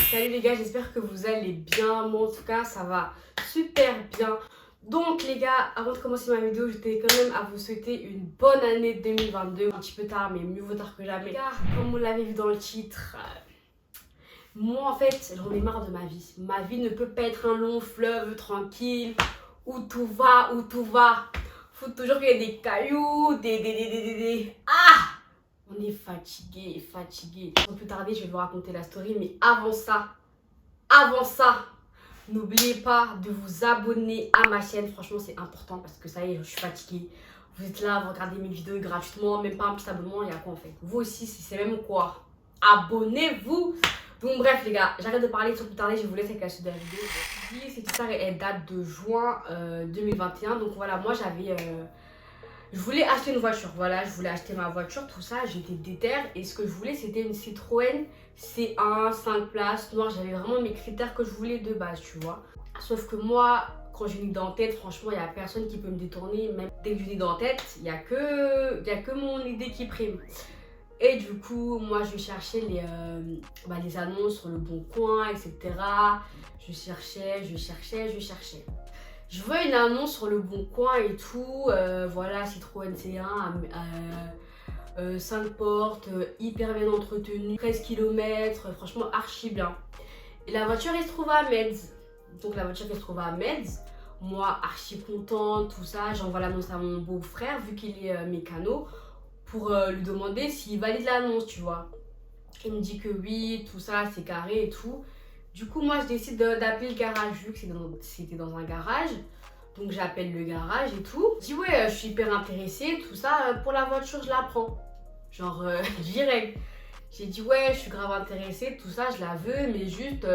Salut les gars, j'espère que vous allez bien. Moi en tout cas ça va super bien. Donc les gars, avant de commencer ma vidéo, je tenais quand même à vous souhaiter une bonne année 2022. Un petit peu tard, mais mieux vaut tard que jamais. Car comme vous l'avez vu dans le titre, moi en fait j'en ai marre de ma vie. Ma vie ne peut pas être un long fleuve tranquille où tout va, où tout va. Faut toujours qu'il y ait des cailloux, Ah! On est fatigué, fatigué. Sans plus tarder, je vais vous raconter la story. Mais avant ça, n'oubliez pas de vous abonner à ma chaîne. Franchement, c'est important parce que ça y est, je suis fatiguée. Vous êtes là, vous regardez mes vidéos gratuitement, même pas un petit abonnement, il y a quoi en fait? Vous aussi, c'est même quoi? Abonnez-vous! Donc bref les gars, j'arrête de parler sans plus tarder, je vous laisse avec la suite de la vidéo. Cette histoire, elle date de juin 2021. Donc voilà, moi je voulais acheter une voiture, voilà, je voulais acheter ma voiture, tout ça, j'étais déter et ce que je voulais c'était une Citroën C1, 5 places, noire, j'avais vraiment mes critères que je voulais de base, tu vois. Sauf que moi, quand j'ai une idée en tête, franchement, il n'y a personne qui peut me détourner, même dès que j'ai une idée en tête, il n'y a que mon idée qui prime. Et du coup, moi je cherchais les annonces sur le Bon Coin, etc. Je cherchais. Je vois une annonce sur le Bon Coin et tout, voilà, Citroën C1, 5 portes, hyper bien entretenue, 13 km, franchement archi bien. Et la voiture elle se trouve à Metz. Donc la voiture elle se trouve à Metz. Moi archi contente, tout ça, j'envoie l'annonce à mon beau-frère vu qu'il est mécano pour lui demander s'il valide l'annonce, tu vois. Il me dit que oui, tout ça, c'est carré et tout. Du coup, moi, je décide d'appeler le garage, vu que c'était dans un garage. Donc, j'appelle le garage et tout. Je dis, ouais, je suis hyper intéressée, tout ça. Pour la voiture, je la prends. Genre, direct. J'ai dit, ouais, je suis grave intéressée, tout ça, je la veux. Mais juste,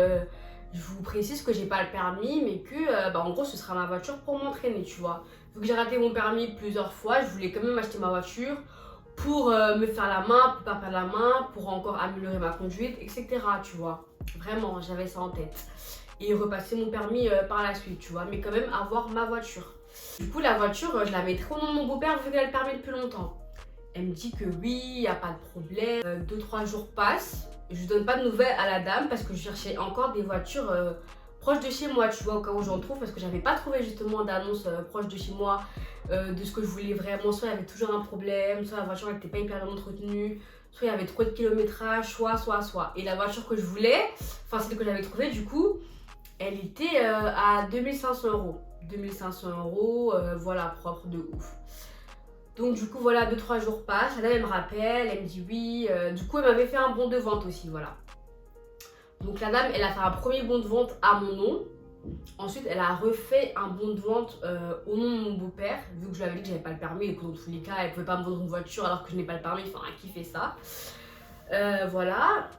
je vous précise que j'ai pas le permis, mais que, en gros, ce sera ma voiture pour m'entraîner, tu vois. Vu que j'ai raté mon permis plusieurs fois, je voulais quand même acheter ma voiture pour me faire la main, pour pas perdre la main, pour encore améliorer ma conduite, etc. Tu vois. Vraiment, j'avais ça en tête. Et repasser mon permis par la suite, tu vois. Mais quand même avoir ma voiture. Du coup, la voiture, je la mettrai au nom de mon beau-père vu qu'elle a le permis depuis longtemps. Elle me dit que oui, il n'y a pas de problème. 2-3 jours passent. Je ne donne pas de nouvelles à la dame parce que je cherchais encore des voitures proches de chez moi, tu vois, au cas où j'en trouve. Parce que j'avais pas trouvé justement d'annonce proche de chez moi de ce que je voulais vraiment. Soit il y avait toujours un problème, soit la voiture n'était pas hyper bien entretenue, soit il y avait trop de kilométrage, soit. Et la voiture que je voulais, enfin celle que j'avais trouvée du coup, elle était à 2500 euros. 2500 euros, voilà, propre de ouf. Donc du coup voilà, 2-3 jours passent, la dame elle me rappelle, elle me dit oui, du coup elle m'avait fait un bon de vente aussi, voilà. Donc la dame elle a fait un premier bon de vente à mon nom. Ensuite, elle a refait un bon de vente au nom de mon beau-père, vu que je lui avais dit que j'avais pas le permis et que dans tous les cas, elle pouvait pas me vendre une voiture alors que je n'ai pas le permis, enfin, qui fait ça. Voilà.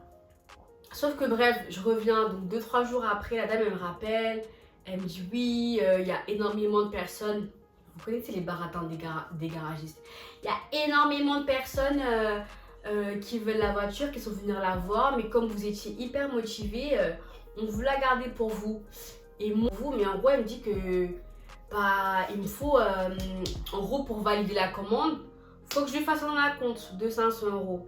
Sauf que bref, je reviens, donc 2-3 jours après, la dame, elle me rappelle, elle me dit oui, il y a énormément de personnes, vous connaissez les baratins des garagistes, il y a énormément de personnes qui veulent la voiture, qui sont venues la voir, mais comme vous étiez hyper motivés, on vous l'a gardée pour vous. Et moi, mais en gros, elle me dit que il me faut, en gros, pour valider la commande, faut que je lui fasse un acompte de 500 euros.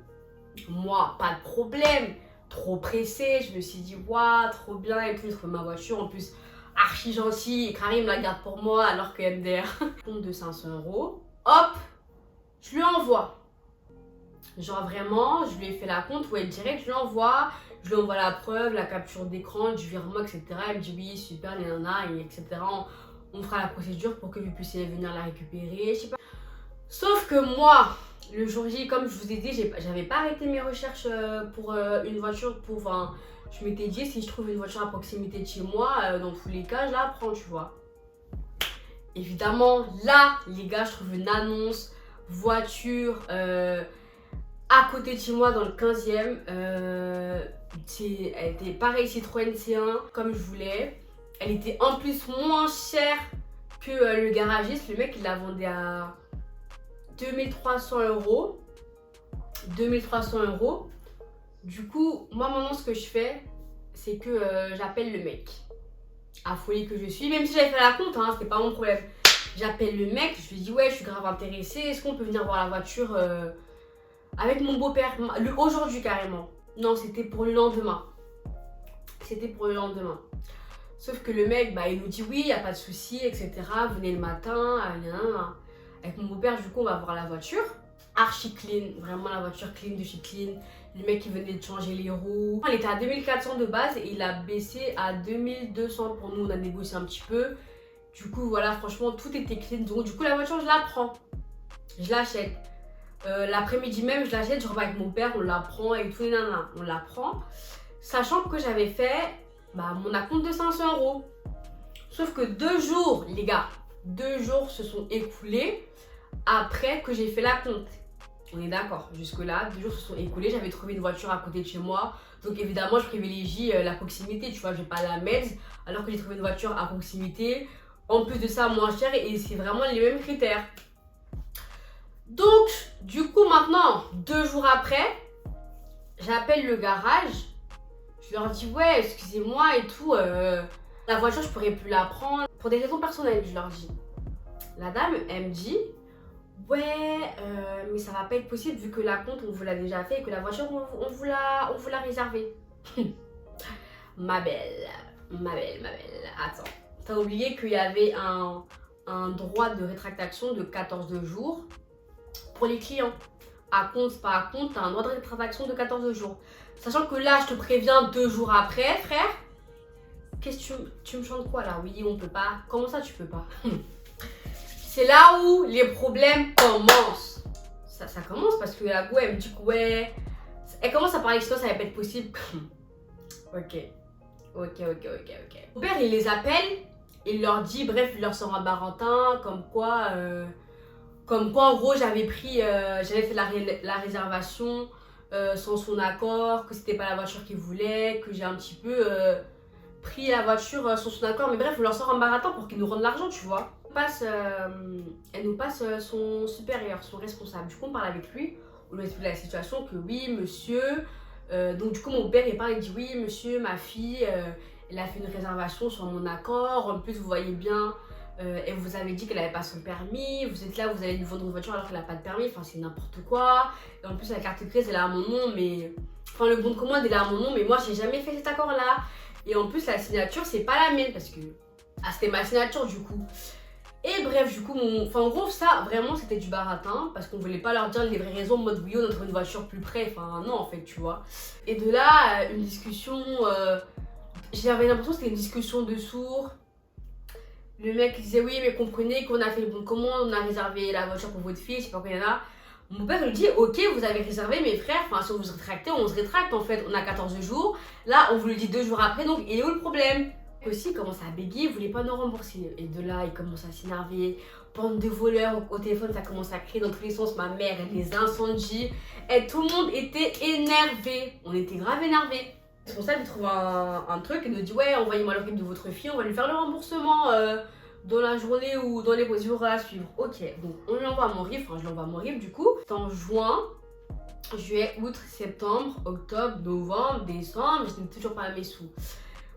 Moi, pas de problème, trop pressée, je me suis dit, waouh, trop bien et tout, je trouve ma voiture, en plus, archi gentil, et Karim la garde pour moi, alors que MDR, compte de 500 euros, hop, je lui envoie. Genre vraiment, je lui ai fait la compte, ouais, direct, je lui envoie la preuve, la capture d'écran, du virement, etc. Elle me dit oui, super, les nanas, et etc. On fera la procédure pour que vous puissiez venir la récupérer, je sais pas. Sauf que moi, le jour J, comme je vous ai dit, j'avais pas arrêté mes recherches pour une voiture, je m'étais dit, si je trouve une voiture à proximité de chez moi, dans tous les cas, je la prends, tu vois. Évidemment, là, les gars, je trouve une annonce, voiture, à côté de chez moi dans le 15e, elle était pareil Citroën C1 comme je voulais. Elle était en plus moins chère que le garagiste. Le mec il la vendait à 2300 euros. 2300 euros. Du coup, moi maintenant ce que je fais, c'est que j'appelle le mec. Affolée que je suis, même si j'avais fait la compte, hein, c'était pas mon problème. J'appelle le mec, je lui dis ouais, je suis grave intéressée. Est-ce qu'on peut venir voir la voiture avec mon beau-père, aujourd'hui carrément. Non, c'était pour le lendemain. C'était pour le lendemain. Sauf que le mec, il nous dit oui, il n'y a pas de souci, etc. Venez le matin, avec mon beau-père, du coup, on va voir la voiture. Archi clean, vraiment la voiture clean de chez clean. Le mec, il venait de changer les roues. Elle était à 2400 de base et il a baissé à 2200 pour nous. On a négocié un petit peu. Du coup, voilà, franchement, tout était clean. Donc, du coup, la voiture, je la prends. Je l'achète. L'après-midi même, je l'achète, je repars avec mon père, on la prend et tout, on la prend. Sachant que j'avais fait mon acompte de 500 €. Sauf que 2 jours, les gars, 2 jours se sont écoulés après que j'ai fait l'acompte. On est d'accord, jusque-là, 2 jours se sont écoulés, j'avais trouvé une voiture à côté de chez moi. Donc évidemment, je privilégie la proximité, tu vois, je vais pas à la Metz, alors que j'ai trouvé une voiture à proximité. En plus de ça, moins cher et c'est vraiment les mêmes critères. Donc, du coup, maintenant, 2 jours après, j'appelle le garage. Je leur dis, ouais, excusez-moi et tout, la voiture, je pourrais plus la prendre pour des raisons personnelles, je leur dis. La dame, elle me dit, ouais, mais ça va pas être possible vu que la compte, on vous l'a déjà fait et que la voiture, on vous l'a réservée. Ma belle, attends. T'as oublié qu'il y avait un droit de rétractation de 14 jours pour les clients. À compte, pas à compte, t'as un droit de rétractation de 14 jours. Sachant que là, je te préviens 2 jours après, frère. Qu'est-ce que tu me chantes quoi là? Oui, on peut pas. Comment ça, tu peux pas? C'est là où les problèmes commencent. Ça commence parce que la go, elle me dit que ouais. Elle commence à parler sinon ça va pas être possible. Ok. Mon père, il les appelle. Il leur dit, bref, il leur sort un barantin, comme quoi, en gros, j'avais fait la réservation sans son accord, que c'était pas la voiture qu'il voulait, que j'ai un petit peu pris la voiture sans son accord. Mais bref, on leur sort un barantin pour qu'ils nous rendent l'argent, tu vois. Elle nous passe son supérieur, son responsable. Du coup, on parle avec lui, on lui explique la situation, que oui, monsieur. Donc, du coup, mon père, il parle, il dit oui, monsieur, ma fille. Elle a fait une réservation sur mon accord. En plus, vous voyez bien, elle vous avait dit qu'elle n'avait pas son permis. Vous êtes là, vous allez lui vendre une voiture alors qu'elle n'a pas de permis. Enfin, c'est n'importe quoi. Et en plus, la carte grise, elle est à mon nom. Mais... Enfin, le bon de commande, il est à mon nom. Mais moi, j'ai jamais fait cet accord-là. Et en plus, la signature, c'est pas la mienne. Parce que... c'était ma signature, du coup. Et bref, du coup, enfin, en gros, ça, vraiment, c'était du baratin. Parce qu'on voulait pas leur dire les vraies raisons. En mode, oui, on a trouvé une voiture plus près. Enfin, non, en fait, tu vois. Et de là, une discussion... J'avais l'impression que c'était une discussion de sourds. Le mec disait oui mais comprenez qu'on a fait le bon de commande, on a réservé la voiture pour votre fille, je sais pas quoi il y en a. Mon père lui dit ok vous avez réservé mes frères, enfin si on vous rétractez, on se rétracte en fait, on a 14 jours. Là on vous le dit 2 jours après donc il est où le problème? Aussi il commence à bégayer, il voulait pas nous rembourser. Et de là il commence à s'énerver, bande de voleurs au téléphone, ça commence à crier dans tous les sens, ma mère elle les incendie. Et tout le monde était énervé, on était grave énervés. Le responsable il trouve un truc et nous dit ouais envoyez-moi le RIB de votre fille, on va lui faire le remboursement dans la journée ou dans les jours à suivre. Ok, donc on lui envoie mon RIB, enfin je lui envoie mon RIB du coup. C'est en juin, juillet, août, septembre, octobre, novembre, décembre, je n'ai toujours pas mes sous.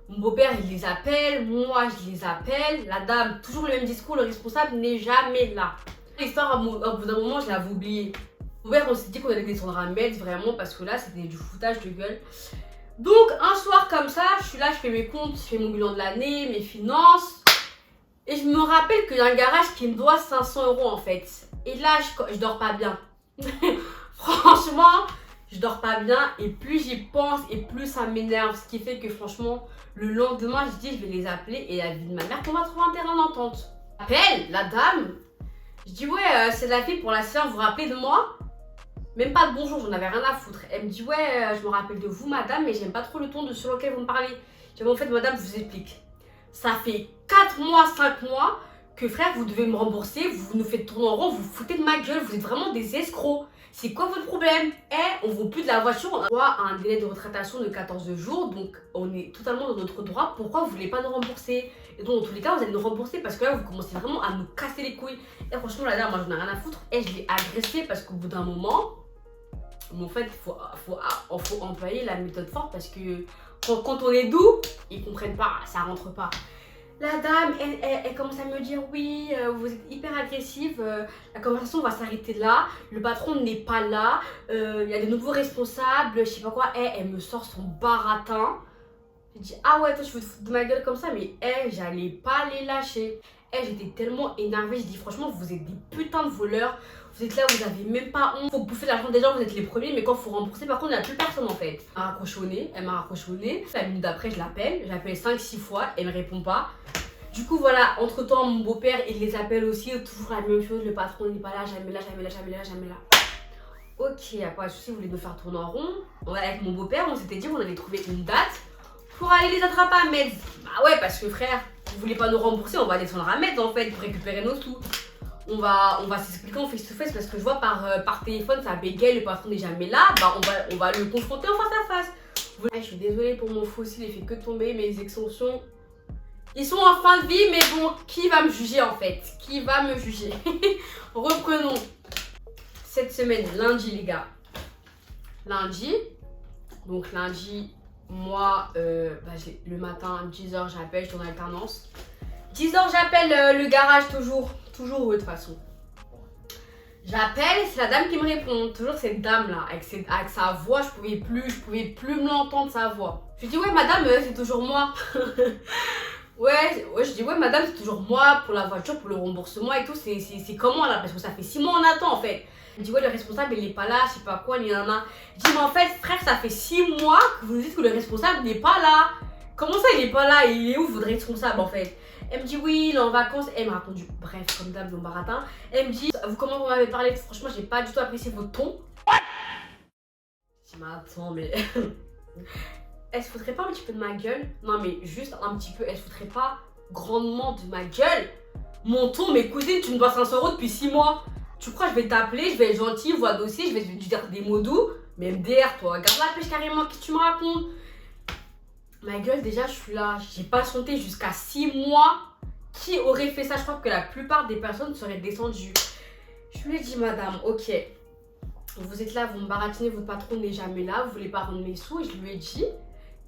Mon beau-père il les appelle, moi je les appelle, la dame toujours le même discours, le responsable n'est jamais là. L'histoire au bout d'un moment je l'avais oublié. Mon père on s'est dit qu'on allait descendre à Metz vraiment parce que là c'était du foutage de gueule. Donc un soir comme ça, je suis là, je fais mes comptes, je fais mon bilan de l'année, mes finances. Et je me rappelle qu'il y a un garage qui me doit 500 € en fait. Et là, je dors pas bien. Franchement, je dors pas bien. Et plus j'y pense et plus ça m'énerve. Ce qui fait que franchement, le lendemain, je dis je vais les appeler. Et la vie de ma mère, qu'on va trouver un terrain d'entente. J'appelle la dame. Je dis ouais, c'est la fille pour la séance, vous vous rappelez de moi? Même pas de bonjour, j'en avais rien à foutre. Elle me dit ouais, je me rappelle de vous madame, mais j'aime pas trop le ton de celui auquel vous me parlez. Je dis en fait madame, je vous explique. Ça fait 4 mois, 5 mois que frère, vous devez me rembourser, vous nous faites tourner en rond, vous vous foutez de ma gueule, vous êtes vraiment des escrocs. C'est quoi votre problème? On ne vaut plus de la voiture, on a droit à un délai de rétractation de 14 jours, donc on est totalement dans notre droit. Pourquoi vous voulez pas nous rembourser? Et donc dans tous les cas, vous allez nous rembourser parce que là, vous commencez vraiment à nous casser les couilles. Et franchement, la dame, moi j'en ai rien à foutre. Et je l'ai agressée parce qu'au bout d'un moment, mais en fait, il faut employer la méthode forte parce que quand on est doux, ils comprennent pas, ça rentre pas. La dame, elle commence à me dire oui, vous êtes hyper agressive, la conversation va s'arrêter là, le patron n'est pas là, il y a de nouveaux responsables, je sais pas quoi. Elle me sort son baratin. J'ai dit, ah ouais, toi, je veux te foutre de ma gueule comme ça, mais j'allais pas les lâcher. J'étais tellement énervée. J'ai dit, franchement, vous êtes des putains de voleurs. Vous êtes là, vous avez même pas honte. Faut bouffer l'argent des gens, vous êtes les premiers, mais quand faut rembourser, par contre, il n'y a plus personne en fait. Elle m'a raccroché au nez. La minute d'après, je l'appelle 5-6 fois, elle me répond pas. Du coup, voilà, entre temps, mon beau-père, il les appelle aussi, toujours la même chose. Le patron n'est pas là, jamais là, jamais là, jamais là, jamais là. Ok, y a pas de souci, vous voulez nous faire tourner en rond. Avec mon beau-père, on s'était dit qu'on allait trouver une date pour aller les attraper à Metz. Bah ouais, parce que frère, vous voulez pas nous rembourser, on va descendre à Metz en fait pour récupérer nos sous. On va s'expliquer en face to face parce que je vois par téléphone ça bégaye, le patron n'est jamais là. Bah on va le confronter en face à face. Je suis désolée pour mon fossile, il fait que tomber, mes extensions. Ils sont en fin de vie, mais bon, qui va me juger en fait? Qui va me juger? Reprenons. Cette semaine, lundi les gars. Lundi. Donc lundi, moi, le matin, 10h j'appelle, je tourne en alternance. 10h j'appelle le garage toujours eux de toute façon. J'appelle, c'est la dame qui me répond. Toujours cette dame là, avec sa voix, je pouvais plus me l'entendre sa voix. Je lui dis ouais madame, c'est toujours moi. ouais, je dis ouais madame, c'est toujours moi pour la voiture, pour le remboursement et tout. C'est comment là? Parce que ça fait 6 mois on attend en fait. Elle me dit ouais le responsable il est pas là, je sais pas quoi, ni nana. Je dis mais en fait frère ça fait 6 mois que vous nous dites que le responsable n'est pas là. Comment ça il est pas là? Il est où votre responsable en fait? Elle me dit oui, il est en vacances. Elle m'a répondu, bref, comme d'hab, mon baratin. Elle me dit, comment vous m'avez parlé? Franchement, j'ai pas du tout apprécié votre ton. Je dis, mais attends, mais. Elle se foutrait pas un petit peu de ma gueule? Non, mais juste un petit peu. Elle se foutrait pas grandement de ma gueule? Mon ton, mes cousines, tu me dois 500 € depuis 6 mois. Tu crois que je vais t'appeler, je vais être gentille, voix dossier, je vais te dire des mots doux? Mais MDR, toi, garde la pêche carrément, qu'est-ce que tu me racontes? Ma gueule, déjà, je suis là. J'ai patienté jusqu'à 6 mois. Qui aurait fait ça? Je crois que la plupart des personnes seraient descendues. Je lui ai dit, madame, ok, vous êtes là, vous me baratinez, votre patron n'est jamais là, vous voulez pas rendre mes sous. Et je lui ai dit,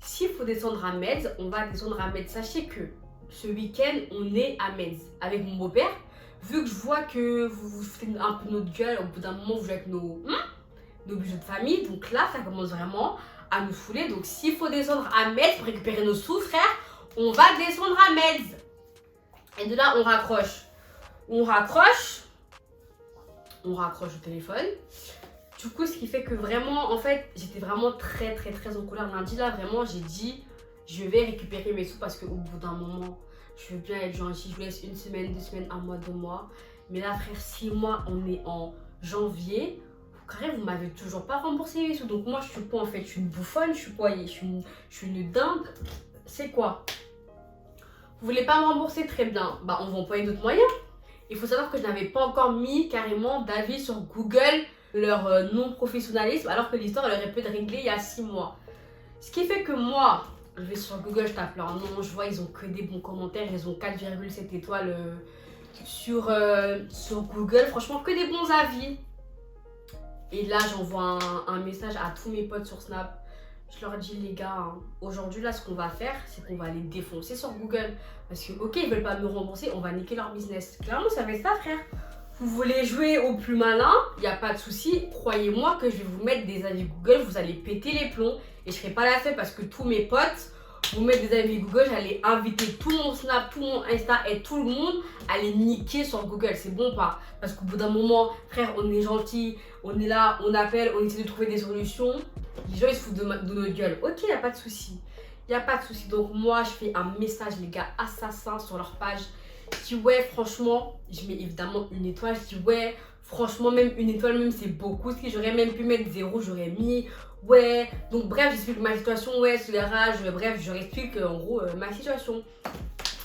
s'il faut descendre à Metz, on va descendre à Metz. Sachez que ce week-end, on est à Metz avec mon beau-père. Vu que je vois que vous faites un peu notre gueule, au bout d'un moment, vous jouez avec nos bijoux de famille. Donc là, ça commence vraiment à nous fouler. Donc s'il faut descendre à Metz pour récupérer nos sous, frère, on va descendre à Metz. Et de là, on raccroche au téléphone. Du coup, ce qui fait que vraiment, en fait, j'étais vraiment très en colère lundi. Là, vraiment, j'ai dit, je vais récupérer mes sous parce qu'au bout d'un moment, je veux bien être gentille. Je vous laisse 1 semaine, 2 semaines, 1 mois, 2 mois. Mais là, frère, 6 mois, on est en janvier. Carré, vous m'avez toujours pas remboursé les sous. Donc moi, je suis quoi en fait? Je suis une bouffonne, je suis quoi? Je suis une dingue. C'est quoi? Vous voulez pas me rembourser? Très bien. Bah, on va employer d'autres moyens. Il faut savoir que je n'avais pas encore mis carrément d'avis sur Google leur non-professionnalisme, alors que l'histoire, elle aurait pu être réglée il y a 6 mois. Ce qui fait que moi, je vais sur Google, je tape leur nom, je vois, ils ont que des bons commentaires, ils ont 4,7 étoiles sur Google. Franchement, que des bons avis. Et là, j'envoie un message à tous mes potes sur Snap. Je leur dis, les gars, hein, aujourd'hui, là, ce qu'on va faire, c'est qu'on va les défoncer sur Google. Parce que, ok, ils veulent pas me rembourser, on va niquer leur business. Clairement, ça va être ça, frère. Vous voulez jouer au plus malin, il n'y a pas de souci. Croyez-moi que je vais vous mettre des avis Google, vous allez péter les plombs. Et je serai pas la seule parce que tous mes potes vous mettre des avis Google, j'allais inviter tout mon Snap, tout mon Insta et tout le monde à les niquer sur Google. C'est bon ou pas? Parce qu'au bout d'un moment, frère, on est gentil, on est là, on appelle, on essaie de trouver des solutions. Les gens, ils se foutent de notre gueule. Ok, y a pas de souci. Y a pas de souci. Donc moi, je fais un message, les gars, assassin sur leur page. Je dis ouais, franchement, je mets évidemment une étoile. Je dis ouais, franchement, même une étoile, même c'est beaucoup. Si j'aurais même pu mettre 0, j'aurais mis ouais. Donc bref, j'explique ma situation, ouais, c'est la rage. Bref, je explique en gros ma situation.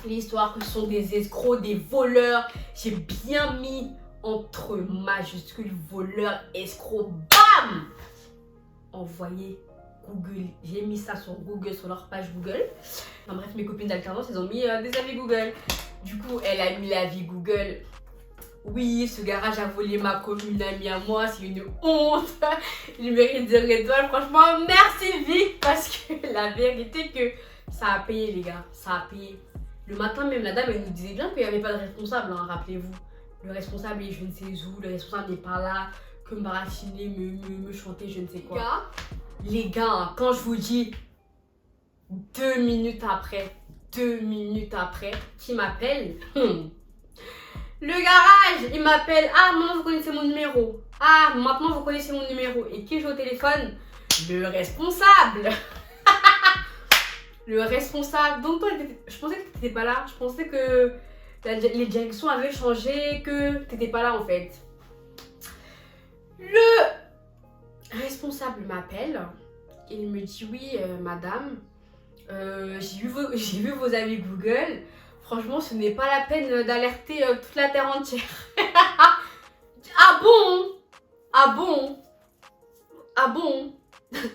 L'histoire que ce sont des escrocs, des voleurs. J'ai bien mis entre majuscules voleurs, escrocs, bam! Envoyé Google. J'ai mis ça sur Google, sur leur page Google. Enfin bref, mes copines d'alternance, elles ont mis des avis Google. Du coup, elle a mis l'avis Google. Oui, ce garage a volé ma commune amie à moi, c'est une honte. Je mérite 0 étoile. Franchement, merci Vic, parce que la vérité que ça a payé, les gars. Ça a payé. Le matin, même la dame, elle nous disait bien qu'il n'y avait pas de responsable, hein, rappelez-vous. Le responsable est je ne sais où, le responsable n'est pas là, que me baratiner, me chanter, je ne sais quoi. Les gars, hein, quand je vous dis 2 minutes après, qui m'appelle. Le garage, il m'appelle. Ah, maintenant vous connaissez mon numéro. Ah, maintenant vous connaissez mon numéro. Et qui joue au téléphone? Le responsable. Le responsable. Donc toi, je pensais que t'étais pas là. Je pensais que les directions avaient changé, que t'étais pas là en fait. Le responsable m'appelle. Il me dit oui, madame. J'ai vu vos avis Google. Franchement, ce n'est pas la peine d'alerter toute la terre entière. Ah bon? Ah bon? Ah bon?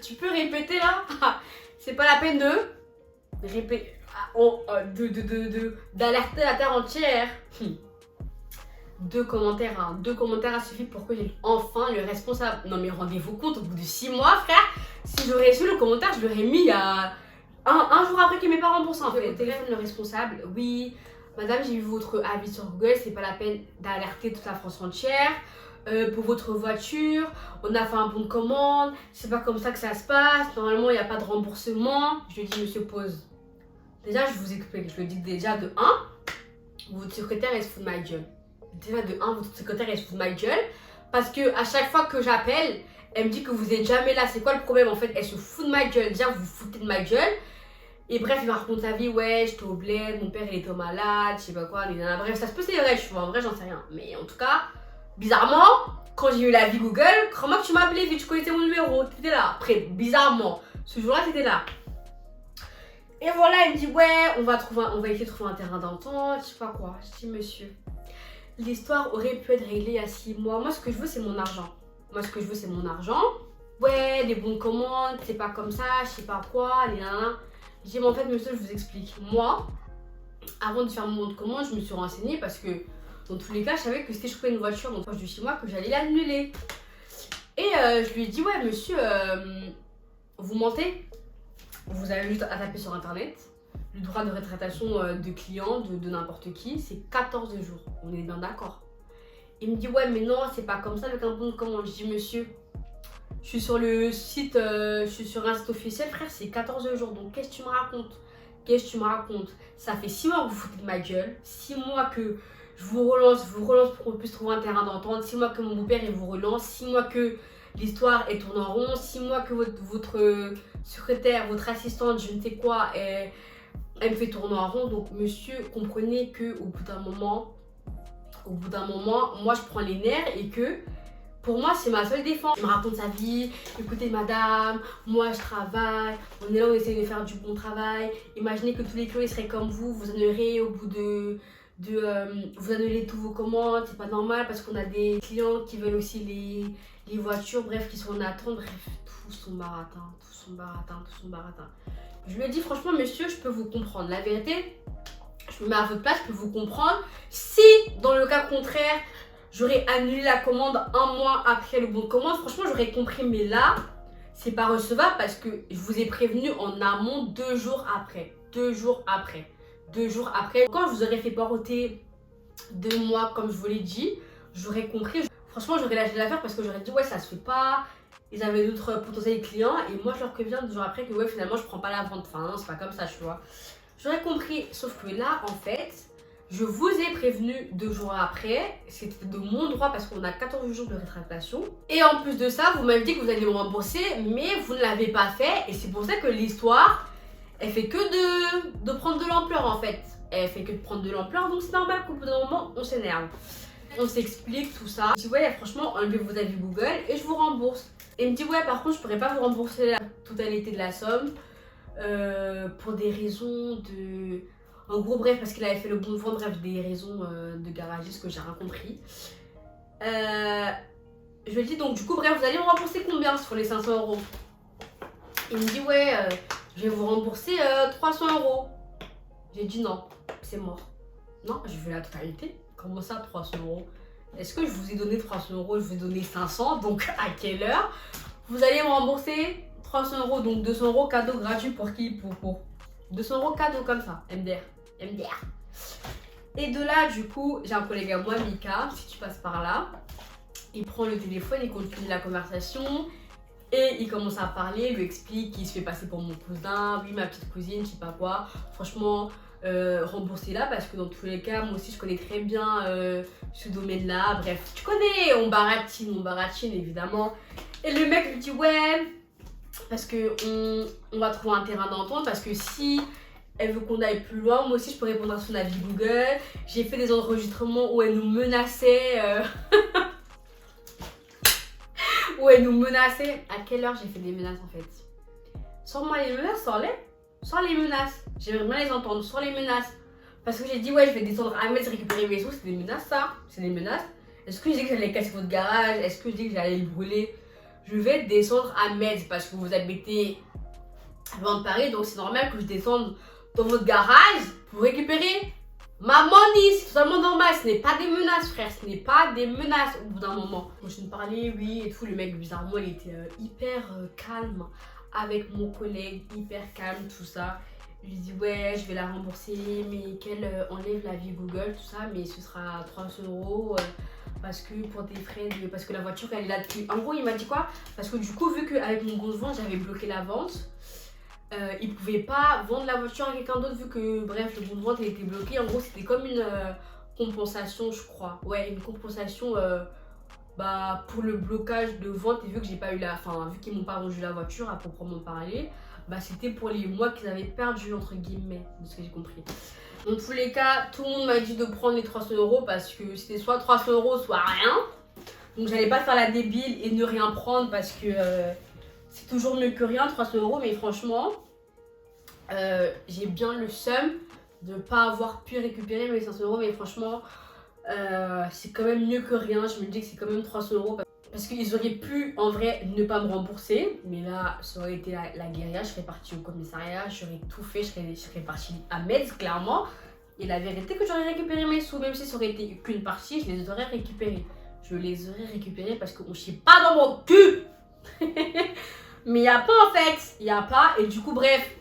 Tu peux répéter là? C'est pas la peine de répéter, d'alerter la terre entière. Deux commentaires, hein. 2 commentaires a suffi pour que j'ai enfin le responsable. Non mais rendez-vous compte, au bout de 6 mois, frère, si j'aurais su le commentaire, je l'aurais mis à un jour après que mes parents remboursent en fait. Au téléphone, le responsable, oui, madame, j'ai vu votre avis sur Google, c'est pas la peine d'alerter toute la France entière. Pour votre voiture, on a fait un bon de commande, c'est pas comme ça que ça se passe, normalement il n'y a pas de remboursement. Je lui dis, monsieur, pause. Déjà, je vous explique, je le dis déjà de 1, votre secrétaire elle se fout de ma gueule. Déjà de 1, votre secrétaire elle se fout de ma gueule, parce que à chaque fois que j'appelle, elle me dit que vous êtes jamais là. C'est quoi le problème en fait? Elle se fout de ma gueule, déjà vous vous foutez de ma gueule. Et bref, il me raconte sa vie, ouais, j'étais au bled, mon père il était malade, je sais pas quoi, bref, ça se peut c'est vrai, tu vois, en vrai j'en sais rien. Mais en tout cas, bizarrement, quand j'ai eu la vie Google, crois-moi que tu m'as appelé, vu que tu connaissais mon numéro, t'étais là. Après, bizarrement, ce jour-là, t'étais là. Et voilà, il me dit, ouais, on va essayer de trouver un terrain d'entente, je sais pas quoi. Je dis, monsieur, l'histoire aurait pu être réglée il y a 6 mois. Moi, ce que je veux, c'est mon argent. Ouais, des bons de commande, c'est pas comme ça, je sais pas quoi, les nanas. Je dis, mais en fait, monsieur, je vous explique. Moi, avant de faire mon bon de commande, je me suis renseignée parce que dans tous les cas, je savais que si je trouvais une voiture dans proche de chez moi, que j'allais l'annuler. Et je lui ai dit, ouais, monsieur, vous mentez. Vous avez juste à taper sur internet. Le droit de rétractation de clients, de n'importe qui, c'est 14 jours. On est bien d'accord. Il me dit, ouais, mais non, c'est pas comme ça avec un bon de commande. Je dis, monsieur, je suis sur le site, je suis sur un site officiel, frère, c'est 14 jours. Donc, qu'est-ce que tu me racontes? Ça fait 6 mois que vous foutez de ma gueule. 6 mois que je vous relance pour qu'on puisse trouver un terrain d'entente. 6 mois que mon beau-père il vous relance. 6 mois que l'histoire est tournée en rond. 6 mois que votre secrétaire, votre assistante, je ne sais quoi, elle me fait tourner en rond. Donc, monsieur, comprenez qu'au bout d'un moment, moi je prends les nerfs et que pour moi, c'est ma seule défense. Il me raconte sa vie. Écoutez, madame, moi je travaille. On est là, on essaie de faire du bon travail. Imaginez que tous les clients ils seraient comme vous. Vous annullerez au bout vous annulez tous vos commandes. C'est pas normal parce qu'on a des clients qui veulent aussi les voitures. Bref, qui sont en attente. Bref, tout son baratin. Je lui ai dit, franchement, monsieur, je peux vous comprendre. La vérité, je me mets à votre place, je peux vous comprendre. Si, dans le cas contraire, j'aurais annulé la commande 1 mois après le bon de commande, franchement j'aurais compris, mais là c'est pas recevable parce que je vous ai prévenu en amont 2 jours après. Quand je vous aurais fait paroter 2 mois comme je vous l'ai dit, j'aurais compris. Franchement j'aurais lâché l'affaire parce que j'aurais dit ouais ça se fait pas. Ils avaient d'autres potentiels clients et moi je leur préviens 2 jours après que ouais finalement je prends pas la vente. Enfin non, c'est pas comme ça, tu vois. J'aurais compris, sauf que là en fait, je vous ai prévenu 2 jours après, c'était de mon droit parce qu'on a 14 jours de rétractation. Et en plus de ça, vous m'avez dit que vous alliez me rembourser, mais vous ne l'avez pas fait. Et c'est pour ça que l'histoire, elle fait que de prendre de l'ampleur en fait. Elle fait que de prendre de l'ampleur, donc c'est normal qu'au bout d'un moment, on s'énerve. On s'explique tout ça. Je dis ouais, franchement, enlevez vos avis Google et je vous rembourse. Et il me dit ouais, par contre, je pourrais pas vous rembourser la totalité de la somme pour des raisons de... En gros, bref, parce qu'il avait fait le bon de vente, bref, des raisons de garagiste que j'ai rien compris. Je lui ai dit, donc du coup, bref, vous allez me rembourser combien sur les 500 euros? Il me dit, ouais, je vais vous rembourser 300 euros. J'ai dit non, c'est mort. Non, je veux la totalité. Comment ça, 300 euros? Est-ce que je vous ai donné 300 euros? Je vous ai donné 500, donc à quelle heure? Vous allez me rembourser 300 euros, donc 200 euros cadeau gratuit pour qui? Pour 200 euros cadeau comme ça, MDR. Et de là, du coup, j'ai un collègue à moi, Mika, si tu passes par là. Il prend le téléphone, il continue la conversation. Et il commence à parler, il lui explique qu'il se fait passer pour mon cousin, oui ma petite cousine, je sais pas quoi. Franchement, remboursez-la parce que dans tous les cas, moi aussi je connais très bien ce domaine-là. Bref, tu connais, on baratine évidemment. Et le mec lui dit ouais, parce que on va trouver un terrain d'entente, parce que si elle veut qu'on aille plus loin, moi aussi je peux répondre à son avis Google. J'ai fait des enregistrements où elle nous menaçait. Où elle nous menaçait. À quelle heure j'ai fait des menaces en fait? Sors-moi les menaces, sors les menaces. J'aimerais bien les entendre, sors les menaces. Parce que j'ai dit ouais je vais descendre à Metz récupérer mes sous, c'est des menaces ça. C'est des menaces. Est-ce que je dis que j'allais casser votre garage? Est-ce que je dis que j'allais le brûler? Je vais descendre à Metz parce que vous habitez loin de Paris, donc c'est normal que je descende dans votre garage pour récupérer ma money. C'est totalement normal, ce n'est pas des menaces frère, ce n'est pas des menaces au bout d'un moment. Quand je me parlais, oui et tout, le mec bizarrement il était hyper calme avec mon collègue, hyper calme tout ça. Je lui dis ouais je vais la rembourser mais qu'elle enlève la vie Google tout ça, mais ce sera 300 € parce que pour des frais de... parce que la voiture elle est là depuis... En gros il m'a dit quoi? Parce que du coup vu qu'avec mon conjoint j'avais bloqué la vente, il pouvait pas vendre la voiture à quelqu'un d'autre vu que bref le bon de vente il était bloqué. En gros c'était comme une compensation je crois. Ouais une compensation bah, pour le blocage de vente, et vu que j'ai pas eu la... Enfin vu qu'ils m'ont pas vendu la voiture à proprement parler, bah c'était pour les mois qu'ils avaient perdu entre guillemets, de ce que j'ai compris. Dans tous les cas, tout le monde m'a dit de prendre les 300 € parce que c'était soit 300 € soit rien. Donc j'allais pas faire la débile et ne rien prendre parce que c'est toujours mieux que rien 300 €. Mais franchement, j'ai bien le seum de pas avoir pu récupérer mes 500 €. Mais franchement, c'est quand même mieux que rien. Je me dis que c'est quand même 300 € parce qu'ils auraient pu en vrai ne pas me rembourser, mais là ça aurait été la guérilla. Je serais partie au commissariat, j'aurais tout fait, je serais partie à Metz clairement. Et la vérité que j'aurais récupéré mes sous, même si ça aurait été qu'une partie, je les aurais récupérés. Je les aurais récupérés parce qu'on chie pas dans mon cul. Mais il n'y a pas en fait, il n'y a pas. Et du coup bref,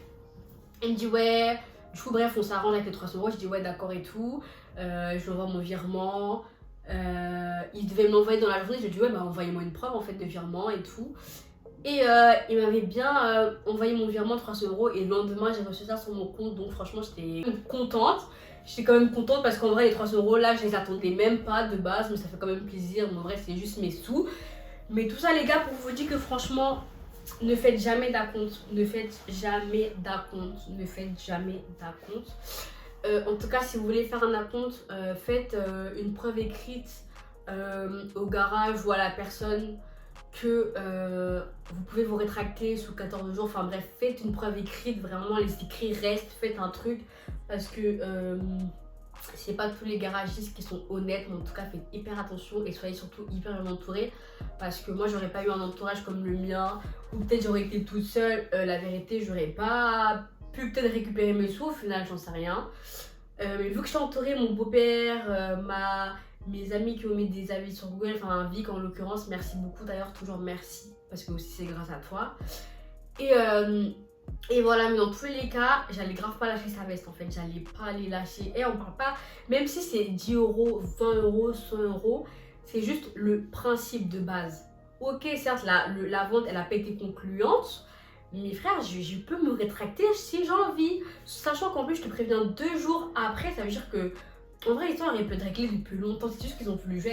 il me dit ouais, du coup bref on s'arrange avec les 300 €. Je dis ouais d'accord et tout, je lui envoie mon virement. Il devait me l'envoyer dans la journée, je lui ai dit ouais bah envoyez-moi une preuve en fait de virement et tout. Et il m'avait bien envoyé mon virement 300 € et le lendemain j'ai reçu ça sur mon compte, donc franchement j'étais contente. J'étais quand même contente parce qu'en vrai les 300 € là je les attendais même pas de base, mais ça fait quand même plaisir. Mais en vrai c'est juste mes sous. Mais tout ça les gars pour vous dire que franchement ne faites jamais d'acompte, ne faites jamais d'acompte, ne faites jamais d'acompte. En tout cas si vous voulez faire un acompte, faites une preuve écrite au garage ou à la personne que vous pouvez vous rétracter sous 14 jours. Enfin bref, faites une preuve écrite, vraiment les écrits restent, faites un truc parce que c'est pas tous les garagistes qui sont honnêtes, mais en tout cas faites hyper attention et soyez surtout hyper bien entourés parce que moi j'aurais pas eu un entourage comme le mien ou peut-être j'aurais été toute seule, la vérité j'aurais pas pu peut-être récupérer mes sous, au final j'en sais rien. Mais vu que je suis entourée, mon beau-père, mes amis qui ont mis des avis sur Google, enfin Vic en l'occurrence, merci beaucoup d'ailleurs, toujours merci parce que aussi c'est grâce à toi. Et voilà, mais dans tous les cas, j'allais grave pas lâcher sa veste en fait, j'allais pas les lâcher. Et on parle pas, même si c'est 10 €, 20 €, 100 €, c'est juste le principe de base. Ok, certes, la vente elle a pas été concluante, mais frère, je peux me rétracter si j'ai envie. Sachant qu'en plus, je te préviens 2 jours après, ça veut dire que en vrai, l'histoire aurait pu être réglée depuis longtemps. C'est juste qu'ils ont voulu jouer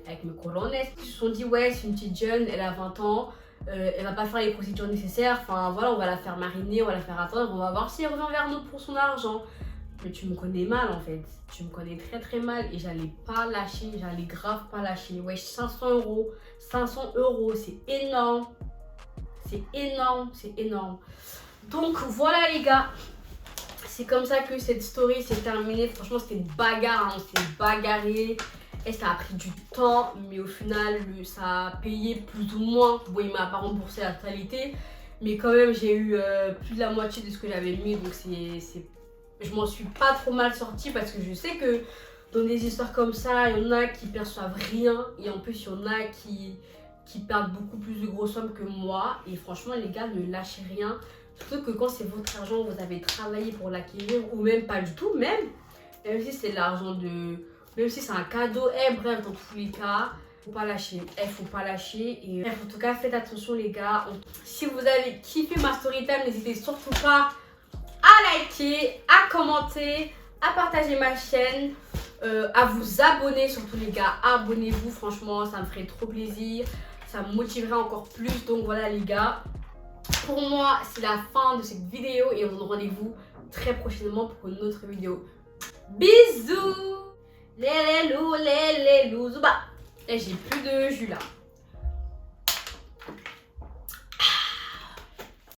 avec mes colones. Ils se sont dit, ouais, c'est une petite jeune, elle a 20 ans, elle va pas faire les procédures nécessaires. Enfin voilà, on va la faire mariner, on va la faire attendre, on va voir si elle revient vers nous pour son argent. Mais tu me connais mal en fait. Tu me connais très très mal et j'allais pas lâcher, j'allais grave pas lâcher. Ouais, 500 €. 500 €, c'est énorme. C'est énorme, c'est énorme. Donc voilà les gars. C'est comme ça que cette story s'est terminée. Franchement, c'était une bagarre, hein. On s'est bagarré. Et ça a pris du temps, mais au final, ça a payé plus ou moins. Bon, il m'a pas remboursé la totalité, mais quand même, j'ai eu plus de la moitié de ce que j'avais mis. Donc, je m'en suis pas trop mal sortie parce que je sais que dans des histoires comme ça, il y en a qui perçoivent rien. Et en plus, il y en a qui perdent beaucoup plus de grosses sommes que moi. Et franchement, les gars, ne lâchez rien. Surtout que quand c'est votre argent, vous avez travaillé pour l'acquérir, ou même pas du tout, même si c'est l'argent de... Même si c'est un cadeau, bref, dans tous les cas, Faut pas lâcher, faut pas lâcher. Et bref, en tout cas, faites attention les gars. Si vous avez kiffé ma story time, n'hésitez surtout pas à liker, à commenter, à partager ma chaîne, à vous abonner surtout les gars. Abonnez-vous, franchement, ça me ferait trop plaisir. Ça me motiverait encore plus. Donc voilà les gars, pour moi, c'est la fin de cette vidéo et on se donne rendez-vous très prochainement pour une autre vidéo. Bisous. Les loulous, zouba. Et j'ai plus de jus là.